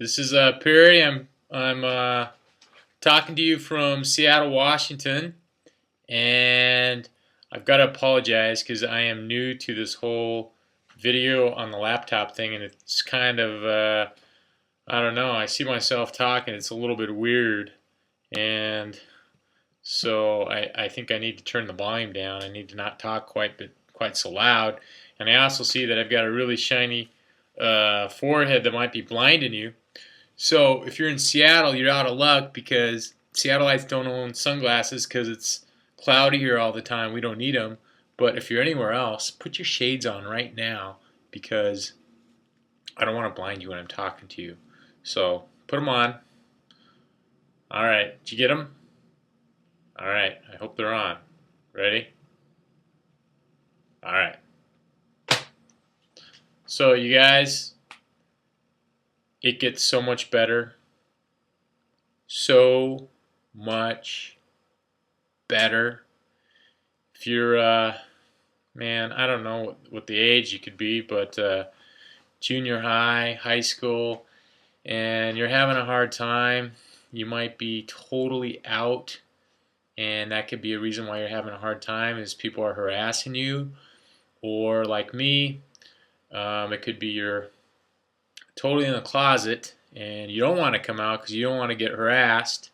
This is Perry. I'm talking to you from Seattle, Washington, and I've got to apologize because I am new to this whole video on the laptop thing, and it's kind of I don't know. I see myself talking. It's a little bit weird, and so I think I need to turn the volume down. I need to not talk quite so loud, and I also see that I've got a really shiny forehead that might be blinding you. So if you're in Seattle, you're out of luck because Seattleites don't own sunglasses because it's cloudy here all the time. We don't need them. But if you're anywhere else, put your shades on right now because I don't want to blind you when I'm talking to you. So put them on. All right. Did you get them? All right. I hope they're on. Ready? All right. So you guys, it gets so much better. So much better. If you're, man, I don't know what the age you could be, but junior high, high school, and you're having a hard time, you might be totally out, and that could be a reason why you're having a hard time is people are harassing you, or like me, it could be you're totally in the closet and you don't want to come out because you don't want to get harassed.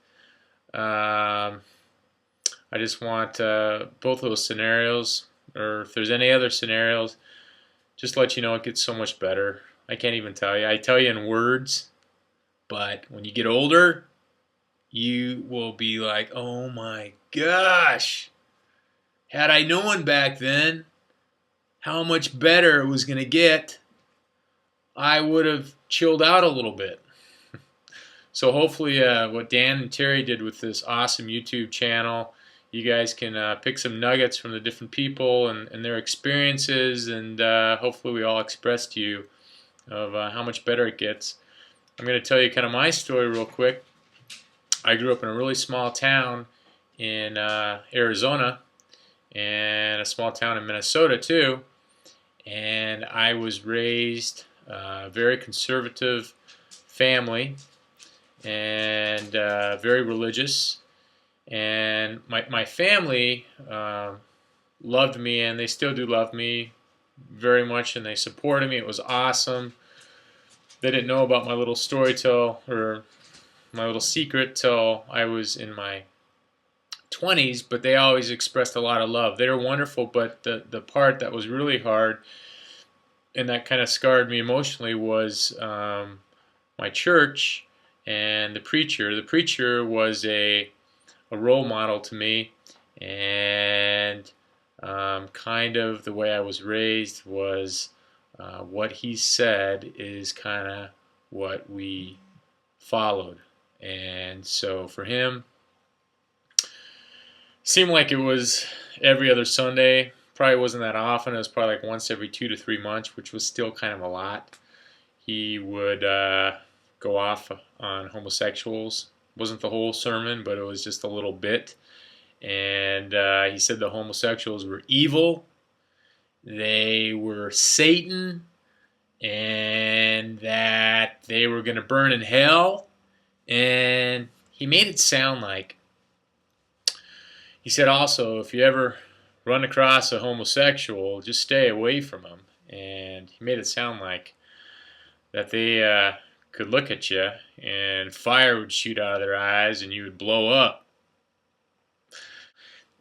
I just want both of those scenarios, or if there's any other scenarios, just let you know it gets so much better. I can't even tell you. I tell you in words, but when you get older, you will be like, oh my gosh, had I known back then how much better it was going to get, I would have chilled out a little bit. So hopefully what Dan and Terry did with this awesome YouTube channel, you guys can pick some nuggets from the different people and their experiences, and hopefully we all express to you of how much better it gets. I'm going to tell you kind of my story real quick. I grew up in a really small town in Arizona and a small town in Minnesota too, and I was raised a very conservative family and very religious, and my family loved me, and they still do love me very much, and they supported me. It was awesome. They didn't know about my little story or my little secret till I was in my 20s, but they always expressed a lot of love. They were wonderful, but the part that was really hard and that kind of scarred me emotionally was my church and the preacher. The preacher was a role model to me, and kind of the way I was raised was what he said is kind of what we followed. And so for him, seemed like it was every other Sunday. Probably wasn't that often. It was probably like once every 2 to 3 months, which was still kind of a lot. He would go off on homosexuals. Wasn't the whole sermon, but it was just a little bit. And he said the homosexuals were evil. They were Satan, and that they were going to burn in hell. And he made it sound like, he said also, if you ever run across a homosexual, just stay away from them. And he made it sound like that they could look at you and fire would shoot out of their eyes and you would blow up.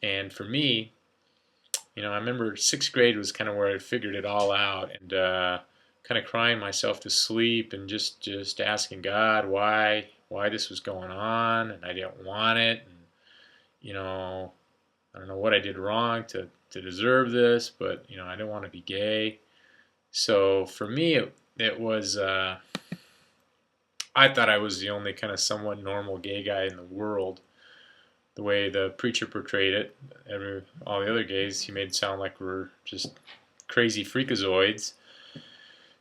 And for me, I remember 6th grade was kind of where I figured it all out, and kind of crying myself to sleep and just asking God why this was going on, and I didn't want it, and I don't know what I did wrong to deserve this, but I didn't want to be gay. So for me, it was I thought I was the only kind of somewhat normal gay guy in the world. The way the preacher portrayed it, all the other gays, he made it sound like we're just crazy freakazoids.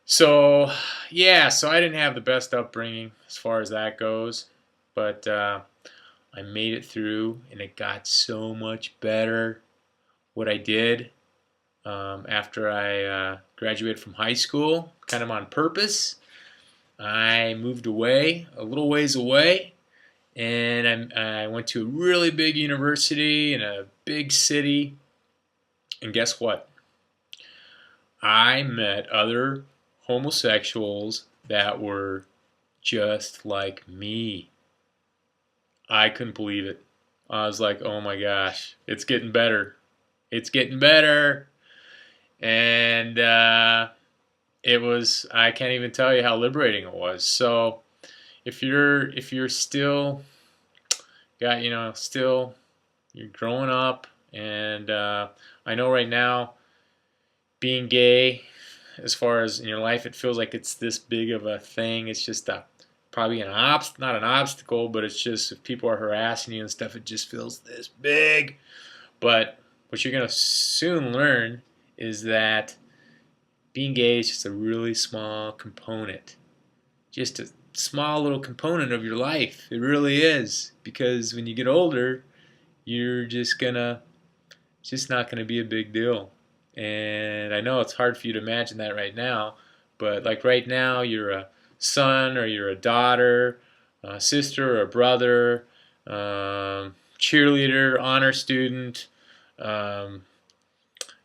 So yeah, so I didn't have the best upbringing as far as that goes, but I made it through, and it got so much better. What I did after I graduated from high school, kind of on purpose, I moved away, a little ways away, and I went to a really big university in a big city. And guess what? I met other homosexuals that were just like me. I couldn't believe it. I was like, oh my gosh, it's getting better. It's getting better. And I can't even tell you how liberating it was. So if you're still got, still you're growing up, and I know right now being gay, as far as in your life, it feels like it's this big of a thing. It's just probably not an obstacle, but it's just if people are harassing you and stuff, it just feels this big. But what you're gonna soon learn is that being gay is just a really small component, just a small little component of your life. It really is, because when you get older, you're just gonna, it's just not gonna be a big deal. And I know it's hard for you to imagine that right now, but like right now, you're a son or you're a daughter, a sister or a brother, cheerleader, honor student. Um,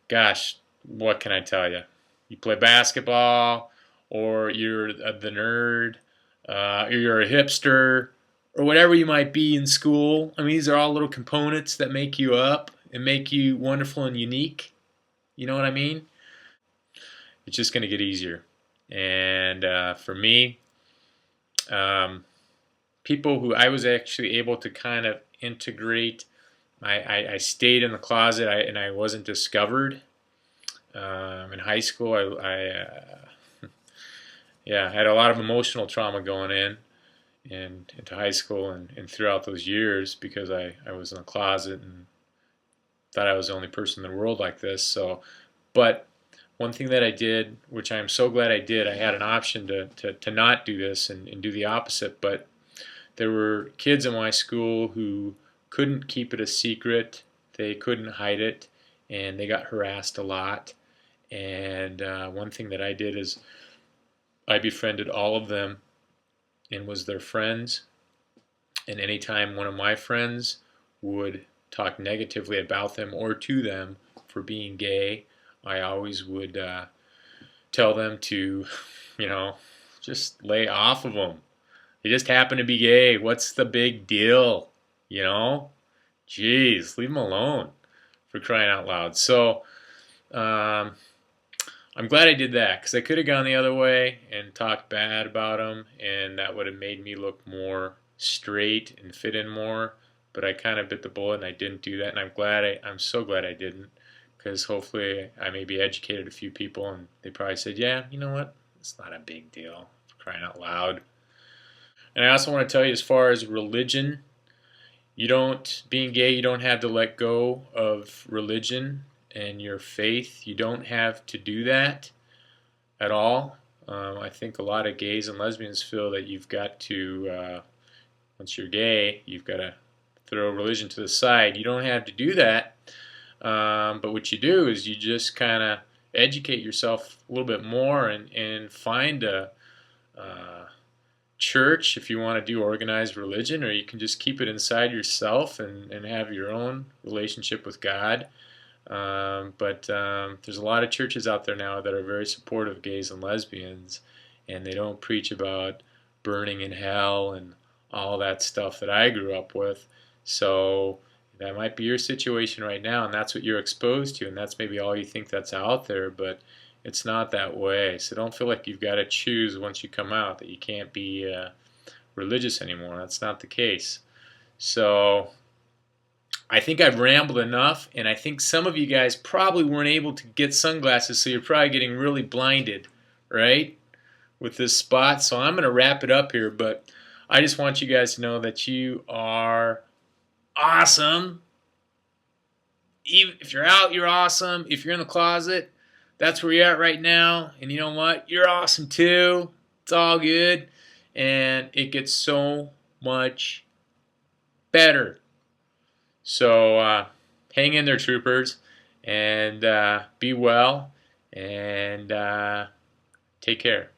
Gosh, what can I tell you? You play basketball, or you're the nerd, or you're a hipster, or whatever you might be in school. I mean, these are all little components that make you up and make you wonderful and unique. You know what I mean? It's just going to get easier. And for me, um, people who I was actually able to kind of integrate, I stayed in the closet, and I wasn't discovered. In high school, yeah, I had a lot of emotional trauma going and into high school and throughout those years, because I was in the closet and thought I was the only person in the world like this. So, but one thing that I did, which I am so glad I did, I had an option to not do this and do the opposite, but there were kids in my school who couldn't keep it a secret, they couldn't hide it, and they got harassed a lot. And one thing that I did is I befriended all of them and was their friends. And anytime one of my friends would talk negatively about them or to them for being gay, I always would tell them to, you know, just lay off of them. They just happen to be gay. What's the big deal? You know? Jeez, leave them alone, for crying out loud. So, I'm glad I did that, because I could have gone the other way and talked bad about them, and that would have made me look more straight and fit in more. But I kind of bit the bullet and I didn't do that, and I'm so glad I didn't, because hopefully I maybe educated a few people, and they probably said, yeah, you know what, it's not a big deal, for crying out loud. And I also want to tell you, as far as religion, being gay, you don't have to let go of religion and your faith. You don't have to do that at all. I think a lot of gays and lesbians feel that you've got to, once you're gay, you've got to throw religion to the side. You don't have to do that. But what you do is you just kind of educate yourself a little bit more and find a church if you want to do organized religion, or you can just keep it inside yourself and have your own relationship with God. But there's a lot of churches out there now that are very supportive of gays and lesbians, and they don't preach about burning in hell and all that stuff that I grew up with. So that might be your situation right now, and that's what you're exposed to, and that's maybe all you think that's out there, but it's not that way. So don't feel like you've got to choose once you come out that you can't be religious anymore. That's not the case. So I think I've rambled enough, and I think some of you guys probably weren't able to get sunglasses, so you're probably getting really blinded, right, with this spot. So I'm going to wrap it up here, but I just want you guys to know that you are awesome. Even if you're out, you're awesome. If you're in the closet, that's where you're at right now. And you know what? You're awesome too. It's all good. And it gets so much better. So hang in there, troopers. And be well. And take care.